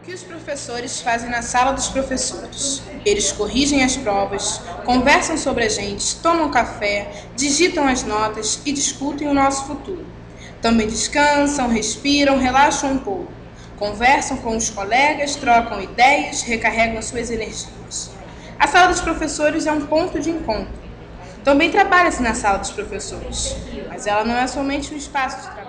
que os professores fazem na sala dos professores? Eles corrigem as provas, conversam sobre a gente, tomam café, digitam as notas e discutem o nosso futuro. Também descansam, respiram, relaxam um pouco. Conversam com os colegas, trocam ideias, recarregam suas energias. A sala dos professores é um ponto de encontro. Também trabalha-se na sala dos professores, mas ela não é somente um espaço de trabalho.